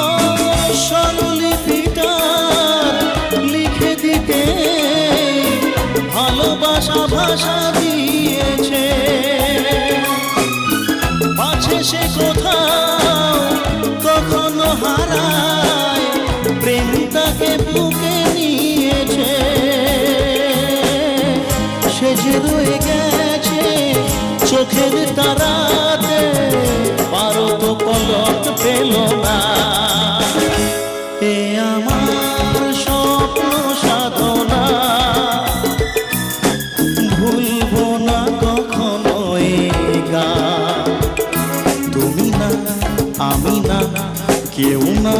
ও স্বরলিপিটা লিখে দিতে ভালোবাসা ভাষা দিয়েছে, পাছে সে কোথাও কখনো হারায়, প্রেম তাকে বুকে নিয়েছে। সে যে রয়ে গেছে চোখের তারাতে, পারো তো পলক পেল না। এ আমার স্বপ্ন সাধনা, ভুলবো না কখনো এ গান। তুমি না, আমি না, কেউ না।